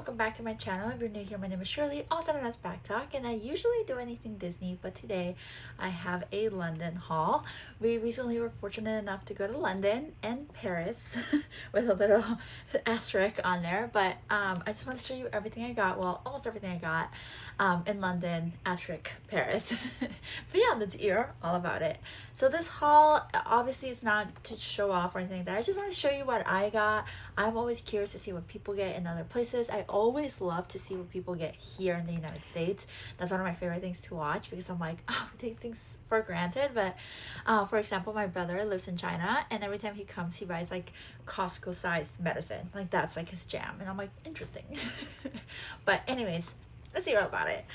welcome back to my channel. If you're new here, my name is Shirley, also known as Backttalk, and I usually do anything Disney, but today I have a London haul. We recently were fortunate enough to go to London and Paris with a little asterisk on there, but I just want to show you everything I got, well, almost everything I got in London, asterisk Paris. But yeah, let's hear all about it. So this haul, obviously it's not to show off or anything like that. I just want to show you what I got. I'm always curious to see what people get in other places. I always love to see what people get here in the United States. That's one of my favorite things to watch because I'm like, oh, we take things for granted. But for example, my brother lives in China, and every time he comes, he buys like Costco sized medicine. Like that's like his jam. And I'm like, interesting. But anyways, let's hear all about it.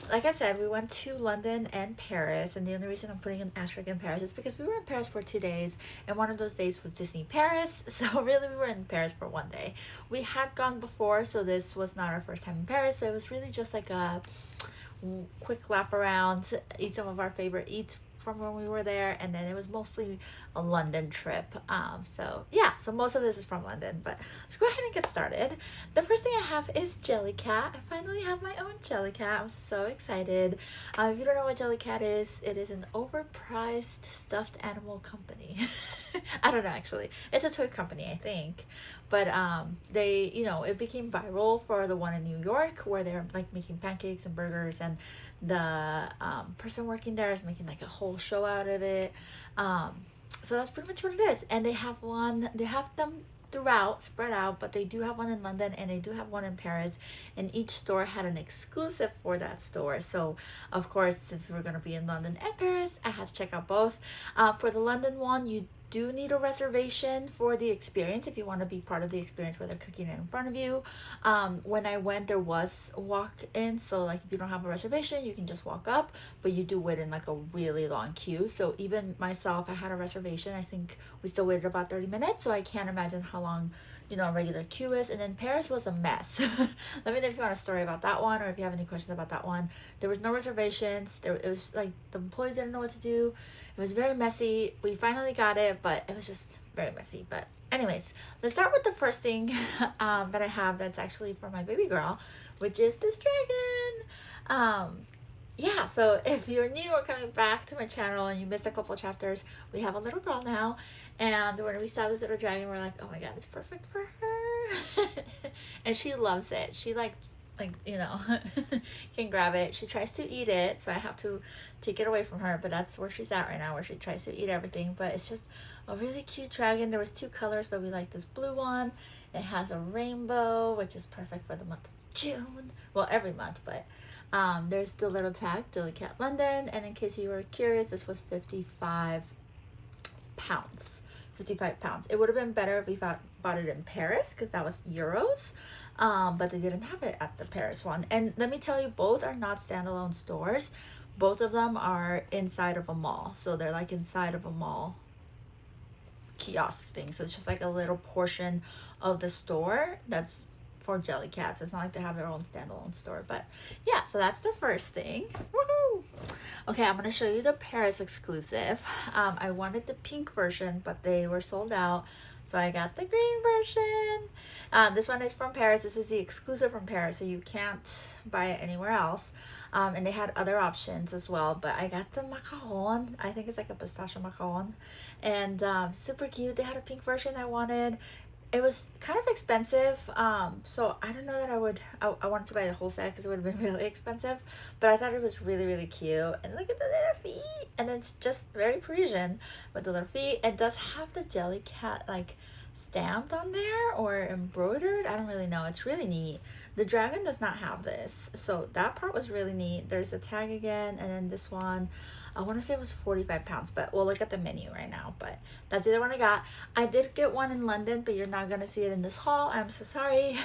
Like I said, we went to London and Paris, and the only reason I'm putting an asterisk in Paris is because we were in Paris for 2 days, and one of those days was Disney Paris. So really, we were in Paris for 1 day. We had gone before, so this was not our first time in Paris. So it was really just like a quick lap around, eat some of our favorite eats from when we were there, and then it was mostly a London trip. So yeah, so most of this is from London, but let's go ahead and get started. The first thing I have is Jellycat. I finally have my own Jellycat. I'm so excited. If you don't know what Jellycat is, it is an overpriced stuffed animal company. I don't know, actually. It's a toy company, I think. But they, you know, it became viral for the one in New York where they're like making pancakes and burgers, and the person working there is making like a whole show out of it. So that's pretty much what it is. And they have them throughout, spread out, but they do have one in London and they do have one in Paris, and each store had an exclusive for that store. So of course, since we were going to be in London and Paris, I had to check out both. For the London one, you do need a reservation for the experience if you want to be part of the experience where they're cooking it in front of you. When I went, there was walk-in, so like if you don't have a reservation, you can just walk up, but you do wait in like a really long queue. So even myself, I had a reservation, I think we still waited about 30 minutes, so I can't imagine how long, you know, a regular queue is. And then Paris was a mess. Let me know if you want a story about that one, or if you have any questions about that one. There was no reservations. It was like the employees didn't know what to do. It was very messy. We finally got it, but it was just very messy. But anyways, let's start with the first thing that I have that's actually for my baby girl, which is this dragon. Yeah, so if you're new or coming back to my channel and you missed a couple chapters, we have a little girl now, and when we saw this little dragon, we're like, oh my god, it's perfect for her. And she loves it. She like you know, can grab it. She tries to eat it, so I have to take it away from her, but that's where she's at right now, where she tries to eat everything. But it's just a really cute dragon. There was 2 colors, but we like this blue one. It has a rainbow, which is perfect for the month of June, well, every month. But there's the little tag, Jellycat London, and in case you were curious, this was 55 pounds. 55 pounds. It would have been better if we bought it in Paris, because that was euros. But they didn't have it at the Paris one. And let me tell you, both are not standalone stores. Both of them are inside of a mall. So they're like inside of a mall kiosk thing. So it's just like a little portion of the store that's for Jellycat. So it's not like they have their own standalone store. But yeah, so that's the first thing. Woohoo! Okay, I'm going to show you the Paris exclusive. I wanted the pink version, but they were sold out. So I got the green version. This one is from Paris. This is the exclusive from Paris, so you can't buy it anywhere else. And they had other options as well, but I got the macaron. I think it's like a pistachio macaron. And super cute. They had a pink version I wanted. It was kind of expensive, so I don't know that I wanted to buy the whole set because it would have been really expensive, but I thought it was really, really cute. And look at the little feet, and it's just very Parisian with the little feet. It does have the Jellycat like stamped on there or embroidered. I don't really know. It's really neat. The dragon does not have this, so that part was really neat. There's a tag again, and then this one, I want to say it was 45 pounds, but we'll look at the menu right now. But that's the other one I got. I did get one in London, but you're not going to see it in this haul. I'm so sorry.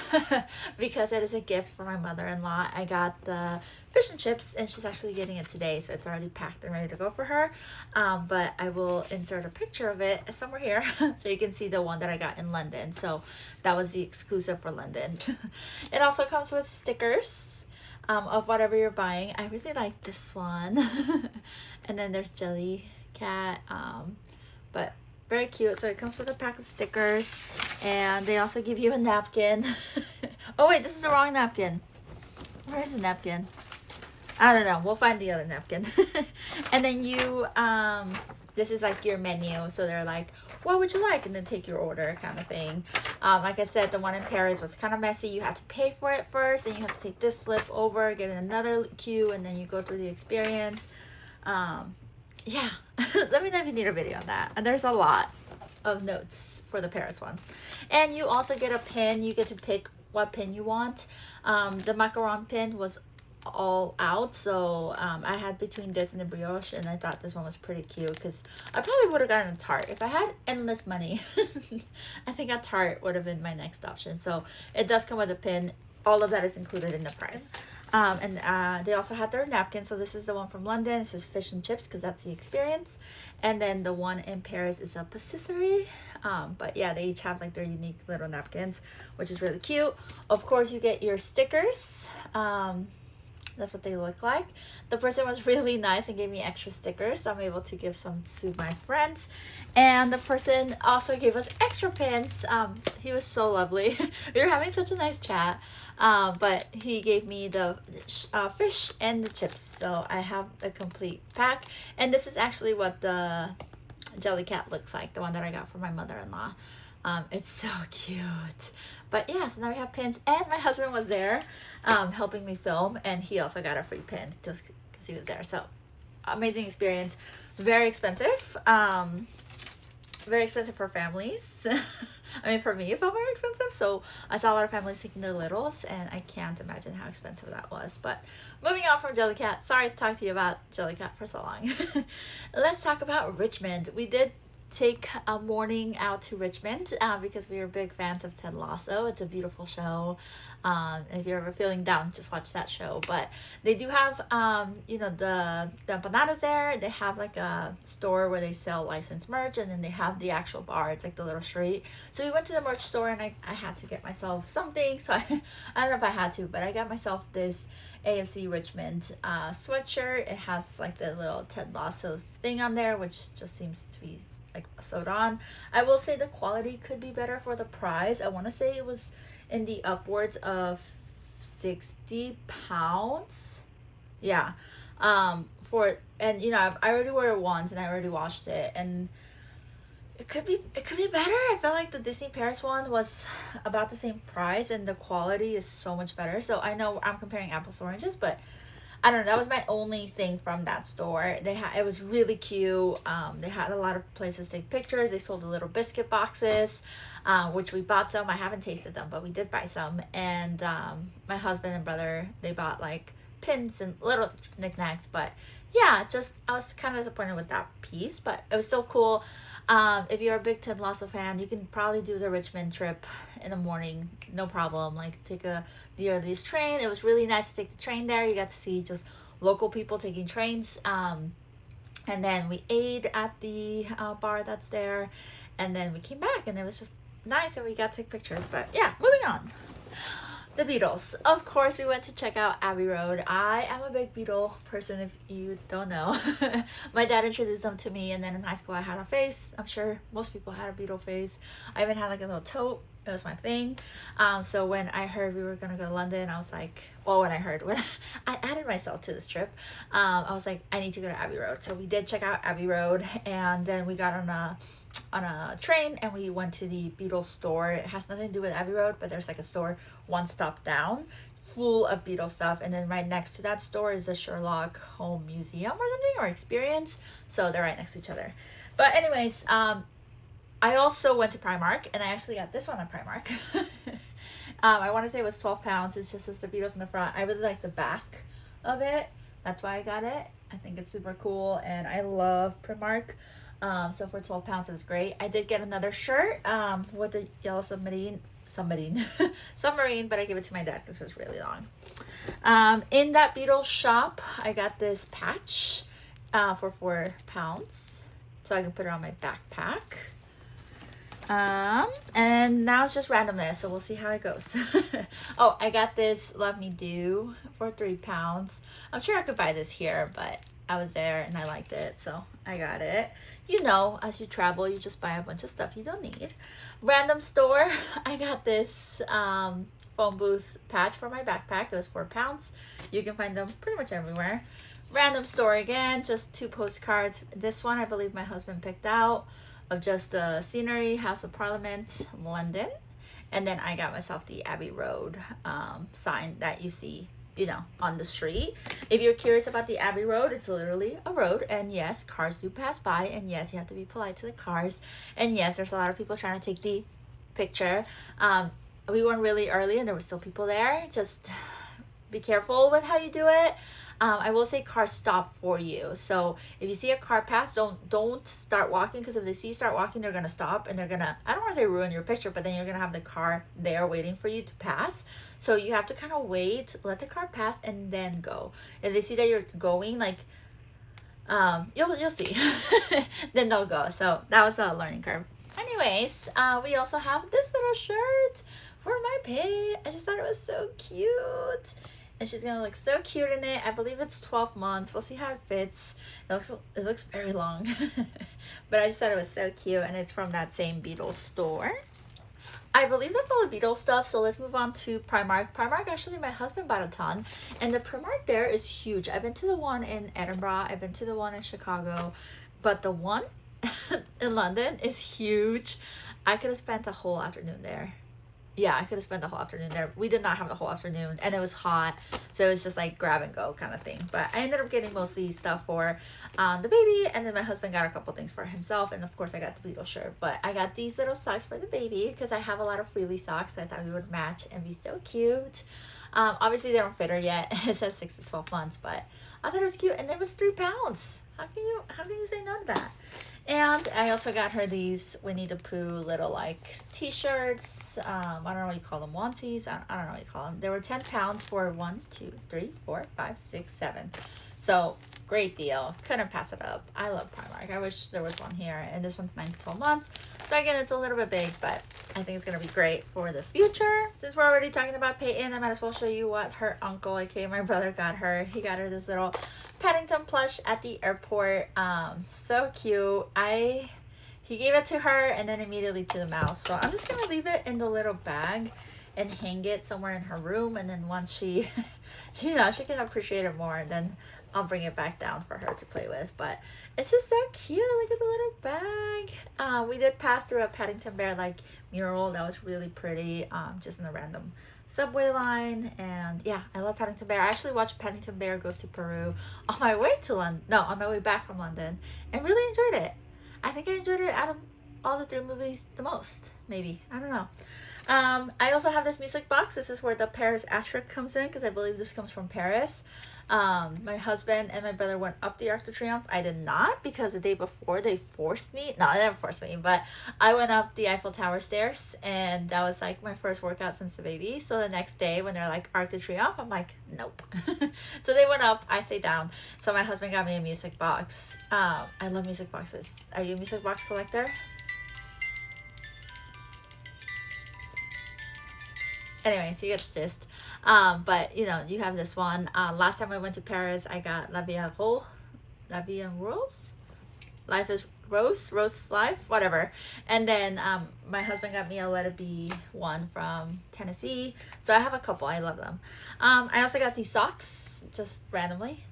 Because it is a gift for my mother-in-law. I got the fish and chips, and she's actually getting it today, so it's already packed and ready to go for her. But I will insert a picture of it somewhere here so you can see the one that I got in London. So that was the exclusive for London. It also comes with stickers of whatever you're buying. I really like this one. And then there's Jellycat, but very cute. So it comes with a pack of stickers, and they also give you a napkin Oh wait, this is the wrong napkin. Where is the napkin? I don't know. We'll find the other napkin. And then you, this is like your menu. So they're like, what would you like? And then take your order kind of thing. Like I said, the one in Paris was kind of messy. You had to pay for it first. Then you have to take this slip over, get another queue, and then you go through the experience. Yeah. Let me know if you need a video on that. And there's a lot of notes for the Paris one. And you also get a pin. You get to pick what pin you want. The macaron pin was all out, so I had between this and the brioche, and I thought this one was pretty cute because I probably would have gotten a tart if I had endless money. I think a tart would have been my next option. So it does come with a pin. All of that is included in the price. And they also had their napkin. So this is the one from London. It says fish and chips because that's the experience. And then the one in Paris is a patisserie. But yeah, they each have like their unique little napkins, which is really cute. Of course, you get your stickers. That's what they look like. The person was really nice and gave me extra stickers, so I'm able to give some to my friends. And the person also gave us extra pins. He was so lovely. We were having such a nice chat. But he gave me the fish and the chips, so I have a complete pack. And this is actually what the jelly cat looks like, the one that I got from my mother-in-law. It's so cute. But yeah, so now we have pins, and my husband was there helping me film, and he also got a free pin just because he was there. So amazing experience. Very expensive. Very expensive for families. I mean, for me, it felt very expensive. So I saw a lot of families taking their littles, and I can't imagine how expensive that was. But moving on from Jellycat, sorry to talk to you about Jellycat for so long. Let's talk about Richmond. We did take a morning out to Richmond because we were big fans of Ted Lasso. It's a beautiful show. And if you're ever feeling down, just watch that show. But they do have, you know, the empanadas there. They have like a store where they sell licensed merch, and then they have the actual bar. It's like the little street. So we went to the merch store, and I had to get myself something. So I don't know if I had to, but I got myself this AFC Richmond sweatshirt. It has like the little Ted Lasso thing on there, which just seems to be like sewed on. I will say the quality could be better for the price. I want to say it was in the upwards of 60 pounds. Yeah. And you know, I already wore it once and I already washed it, and it could be better. I felt like the Disney Paris one was about the same price and the quality is so much better. So I know I'm comparing apples to oranges, but I don't know, that was my only thing from that store. It was really cute. They had a lot of places to take pictures. They sold the little biscuit boxes, which we bought some. I haven't tasted them, but we did buy some. And my husband and brother, they bought like pins and little knickknacks. But yeah, just I was kind of disappointed with that piece, but it was still cool. If you're a big Ted Lasso fan, you can probably do the Richmond trip in the morning, no problem. Like take the earliest train. It was really nice to take the train there. You got to see just local people taking trains. And then we ate at the bar that's there, and then we came back, and it was just nice, and we got to take pictures. But yeah, moving on. The Beatles. Of course, we went to check out Abbey Road. I am a big Beatle person, if you don't know. My dad introduced them to me, and then in high school I had a face. I'm sure most people had a Beatle face. I even had like a little tote. It was my thing. So when I heard we were gonna go to London, I was like, well, when I added myself to this trip, I was like, I need to go to Abbey Road. So we did check out Abbey Road, and then we got on a train, and we went to the Beatles store. It has nothing to do with Abbey Road, but there's like a store one stop down full of Beatles stuff, and then right next to that store is the Sherlock Home Museum or something, or Experience. So they're right next to each other. But anyways, I also went to Primark, and I actually got this one at Primark. I want to say it was 12 pounds. It's just as the Beatles in the front. I really like the back of it. That's why I got it. I think it's super cool, and I love Primark. So for 12 pounds, it was great. I did get another shirt with the yellow submarine, but I gave it to my dad because it was really long. In that Beatles shop, I got this patch for 4 pounds, so I can put it on my backpack. And now it's just randomness, so we'll see how it goes. Oh, I got this Love Me Do for 3 pounds. I'm sure I could buy this here, but I was there and I liked it, so I got it. You know, as you travel, you just buy a bunch of stuff you don't need. Random store, I got this phone booth patch for my backpack. It was £4. You can find them pretty much everywhere. Random store again, just 2 postcards. This one I believe my husband picked out, of just the scenery, House of Parliament, London. And then I got myself the Abbey Road sign that you see, you know, on the street. If you're curious about the Abbey Road, it's literally a road, and yes, cars do pass by, and yes, you have to be polite to the cars, and yes, there's a lot of people trying to take the picture. We went really early and there were still people there. Just be careful with how you do it. I will say cars stop for you. So if you see a car pass, don't start walking, because if they see you start walking, they're gonna stop and they're gonna, I don't want to say ruin your picture, but then you're gonna have the car there waiting for you to pass. So you have to kind of wait, let the car pass, and then go. If they see that you're going, like, you'll see, then they'll go. So that was a learning curve. Anyways, we also have this little shirt for my pay. I just thought it was so cute. And she's gonna look so cute in it. I believe it's 12 months. We'll see how it fits. It looks very long. But I just thought it was so cute, and it's from that same Beatles store. I believe that's all the Beatles stuff, so let's move on to Primark. Primark, actually, my husband bought a ton, and the Primark there is huge. I've been to the one in Edinburgh, I've been to the one in Chicago, but the one in London is huge. I could have spent a whole afternoon there. Yeah, I could have spent the whole afternoon there. We did not have the whole afternoon, and it was hot, so it was just like grab and go kind of thing. But I ended up getting mostly stuff for the baby, and then my husband got a couple things for himself, and of course I got the Beatles shirt. But I got these little socks for the baby because I have a lot of frilly socks, so I thought we would match and be so cute. Obviously they don't fit her yet. It says 6 to 12 months, but I thought it was cute, and it was £3. How can you say no to that? And I also got her these Winnie the Pooh little like t-shirts. I don't know what you call them, onesies. I don't know what you call them. They were £10 for 1, 2, 3, 4, 5, 6, 7. So great deal. Couldn't pass it up. I love Primark. I wish there was one here. And this one's 9 to 12 months. So again, it's a little bit big, but I think it's gonna be great for the future. Since we're already talking about Peyton, I might as well show you what her uncle, aka my brother, got her. He got her this little Paddington plush at the airport. So cute. He gave it to her and then immediately to the mouse. So I'm just gonna leave it in the little bag and hang it somewhere in her room, and then once she you know, she can appreciate it more, and then I'll bring it back down for her to play with. But it's just so cute. Look at the little bag. We did pass through a Paddington Bear like mural that was really pretty, just in a random subway line. And yeah, I love Paddington Bear. I actually watched Paddington Bear Goes to Peru on my way to London, no, on my way back from London, and really enjoyed it. I think I enjoyed it out of all the 3 movies the most, maybe. I don't know. I also have this music box. This is where the Paris asterisk comes in, because I believe this comes from Paris. My husband and my brother went up the Arc de Triomphe. I did not, because the day before they forced me. No, they never forced me, but I went up the Eiffel Tower stairs, and that was like my first workout since the baby. So the next day when they're like Arc de Triomphe, I'm like, nope. So they went up, I stayed down. So my husband got me a music box. I love music boxes. Are you a music box collector? Anyways, you get the gist. But you know, you have this one. Last time I went to Paris, I got La Vie en Rose. Life is Rose Life, whatever. And then my husband got me a Let It Be one from Tennessee. So I have a couple. I love them. I also got these socks just randomly.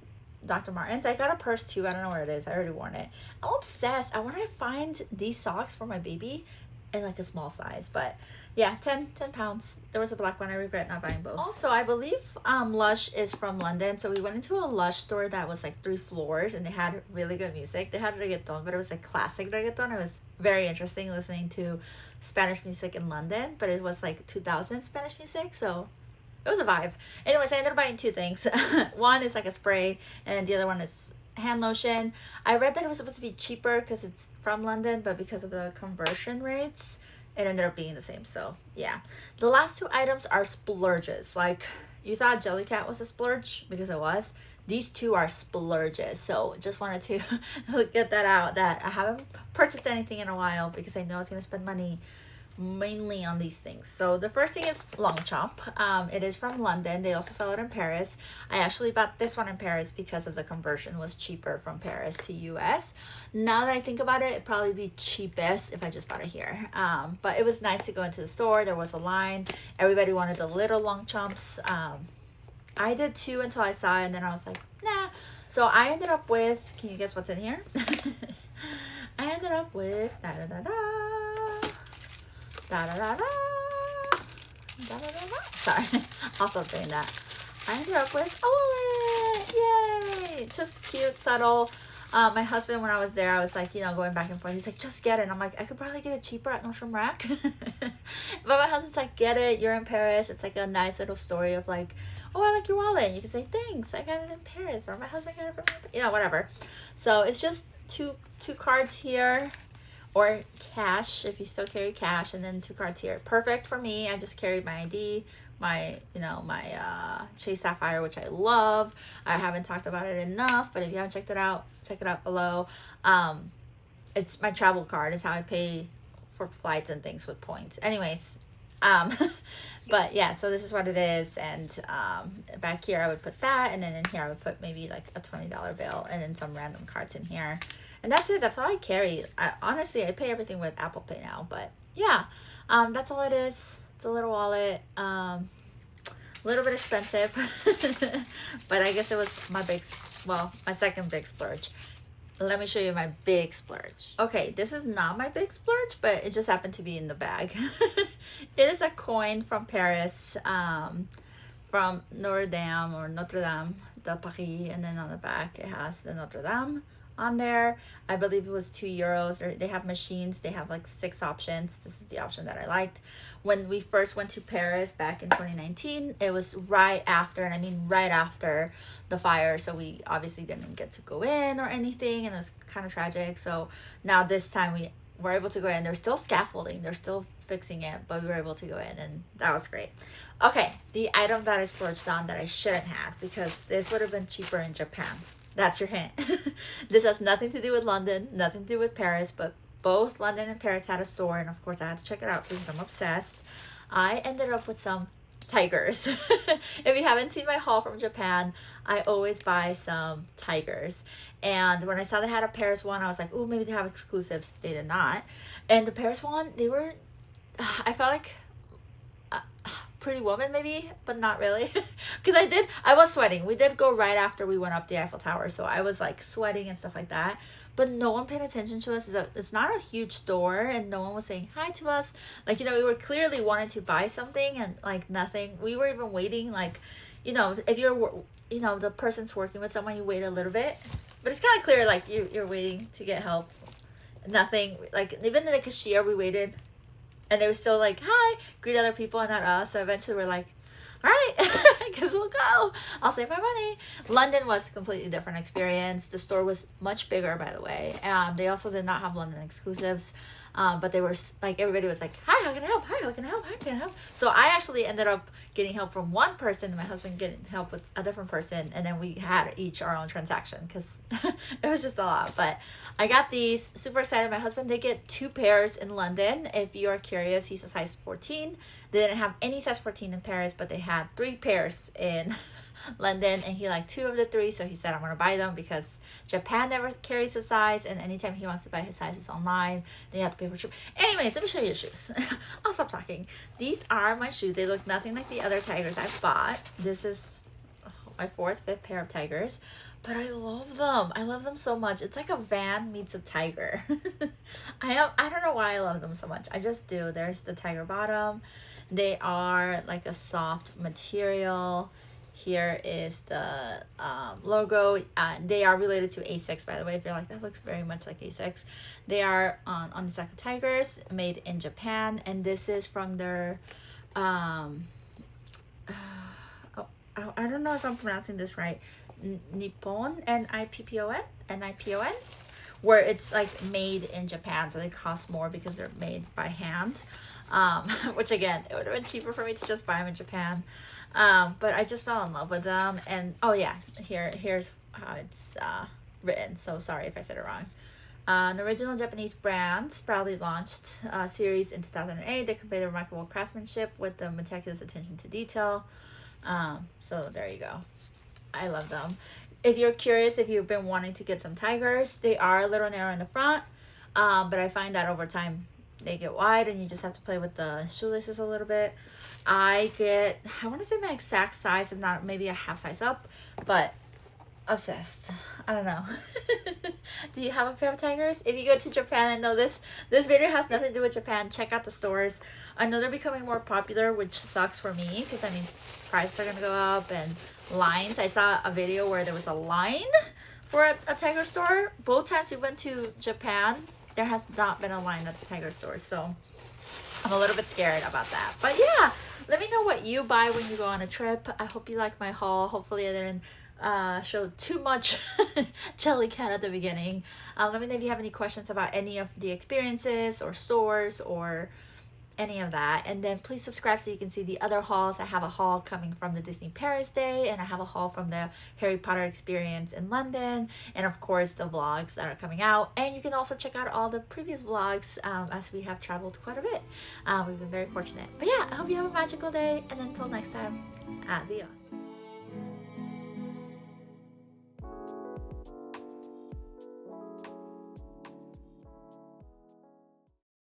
Dr. Martens. I got a purse too. I don't know where it is. I already worn it. I'm obsessed. I want to find these socks for my baby in like a small size, but yeah, 10 pounds. There was a black one. I regret not buying both. Also, I believe Lush is from London, so we went into a Lush store that was like 3 floors, and they had really good music. They had reggaeton, but it was like classic reggaeton. It was very interesting listening to Spanish music in London, but it was like 2000 Spanish music, so it was a vibe. Anyways, I ended up buying 2 things. One is like a spray, and the other one is hand lotion. I read that it was supposed to be cheaper because it's from London, but because of the conversion rates, it ended up being the same. So yeah, the last 2 items are splurges. Like, you thought Jellycat was a splurge, because it was. These 2 are splurges. So just wanted to get that out, that I haven't purchased anything in a while, because I know I was gonna spend money mainly on these things. So the first thing is Longchamp. It is from London. They also sell it in Paris. I actually bought this one in Paris because of the conversion was cheaper from Paris to US. Now that I think about it, it'd probably be cheapest if I just bought it here. But it was nice to go into the store. There was a line. Everybody wanted the little Longchamps. I did too until I saw it, and then I was like, nah. So I ended up with, can you guess what's in here? I ended up with da da da da da da da da da da da da. Sorry, I'll stop doing that. I ended up with a wallet. Yay! Just cute, subtle. My husband, when I was there, I was like, you know, going back and forth. He's like, just get it. And I'm like, I could probably get it cheaper at Nordstrom Rack. But my husband's like, get it. You're in Paris. It's like a nice little story of like, oh, I like your wallet. And you can say, thanks. I got it in Paris. Or my husband got it from, you know, whatever. So it's just two cards here, or cash if you still carry cash, and then 2 cards here. Perfect for me. I just carried my ID, my Chase Sapphire, which I love. I haven't talked about it enough, but if you haven't checked it out, check it out below. It's my travel card. It's how I pay for flights and things with points. Anyways, but yeah, so this is what it is. And back here I would put that, and then in here I would put maybe like a $20 bill, and then some random cards in here. And that's it. That's all I carry. Honestly, I pay everything with Apple Pay now. But yeah, that's all it is. It's a little wallet. A little bit expensive. But I guess it was my second big splurge. Let me show you my big splurge. Okay, this is not my big splurge, but it just happened to be in the bag. It is a coin from Paris, from Notre Dame de Paris. And then on the back, it has the Notre Dame on there. I believe it was €2. Or they have machines. They have like 6 options. This is the option that I liked. When we first went to Paris back in 2019, it was right after, and I mean right after the fire. So we obviously didn't get to go in or anything, and it was kind of tragic. So now this time we were able to go in. There's still scaffolding. They're still fixing it, but we were able to go in, and that was great. Okay, the item that I splurged on that I shouldn't have, because this would have been cheaper in Japan. That's your hint. This has nothing to do with London, nothing to do with Paris, but both London and Paris had a store, and of course I had to check it out because I'm obsessed. I ended up with some tigers. If you haven't seen my haul from Japan, I always buy some tigers. And when I saw they had a Paris one, I was like, oh, maybe they have exclusives. They did not. And the Paris one, they were, I felt like Pretty Woman maybe, but not really. Because I was sweating. We did go right after we went up the Eiffel Tower, so I was like sweating and stuff like that. But no one paid attention to us. It's not a huge store, and no one was saying hi to us. Like, you know, we were clearly wanting to buy something, and like nothing. We were even waiting, like, you know, if you're, you know, the person's working with someone, you wait a little bit. But it's kind of clear, like, you're waiting to get help. Nothing. Like, even in the cashier, we waited. And they were still like, hi, greet other people and not us. So eventually we're like, all right, I guess we'll go. I'll save my money. London was a completely different experience. The store was much bigger, by the way. They also did not have London exclusives. But they were like, everybody was like, hi, how can I help? Hi, how can I help? How can I help? So I actually ended up getting help from one person, and my husband getting help with a different person. And then we had each our own transaction because it was just a lot. But I got these, super excited. My husband did get 2 pairs in London. If you are curious, he's a size 14. They didn't have any size 14 in Paris, but they had 3 pairs in London, and he liked 2 of the 3. So he said, I'm going to buy them because Japan never carries a size, and anytime he wants to buy his sizes online, then you have to pay for shipping. Anyways, let me show you the shoes. I'll stop talking. These are my shoes. They look nothing like the other tigers I've bought. This is my 4th, 5th pair of tigers, but I love them. I love them so much. It's like a van meets a tiger. I don't know why I love them so much. I just do. There's the tiger bottom. They are like a soft material. Here is the logo. They are related to Asics, by the way. If you're like, that looks very much like Asics. They are Onitsuka tigers, made in Japan. And this is from their, I don't know if I'm pronouncing this right. Nippon, Nippon, Nippon, where it's like made in Japan. So they cost more because they're made by hand. Which again, it would have been cheaper for me to just buy them in Japan. But I just fell in love with them. And oh yeah, here's how it's written. So sorry if I said it wrong. An original Japanese brand, proudly launched a series in 2008 that conveyed remarkable craftsmanship with the meticulous attention to detail. So there you go. I love them. If you're curious, if you've been wanting to get some tigers, they are a little narrow in the front, but I find that over time they get wide and you just have to play with the shoelaces a little bit. I want to say my exact size, if not maybe a half size up, but obsessed. I don't know. Do you have a pair of tigers? If you go to Japan, I know this video has nothing to do with Japan. Check out the stores. I know they're becoming more popular, which sucks for me because I mean prices are gonna go up and lines. I saw a video where there was a line for a tiger store. Both times we went to Japan, there has not been a line at the tiger store, so I'm a little bit scared about that. But yeah, let me know what you buy when you go on a trip. I hope you like my haul. Hopefully I didn't show too much Jellycat at the beginning. Let me know if you have any questions about any of the experiences or stores or any of that, and then please subscribe so you can see the other hauls. I have a haul coming from the Disney Paris Day, and I have a haul from the Harry Potter experience in London, and of course the vlogs that are coming out. And you can also check out all the previous vlogs as we have traveled quite a bit. We've been very fortunate. But yeah, I hope you have a magical day, and until next time, adios.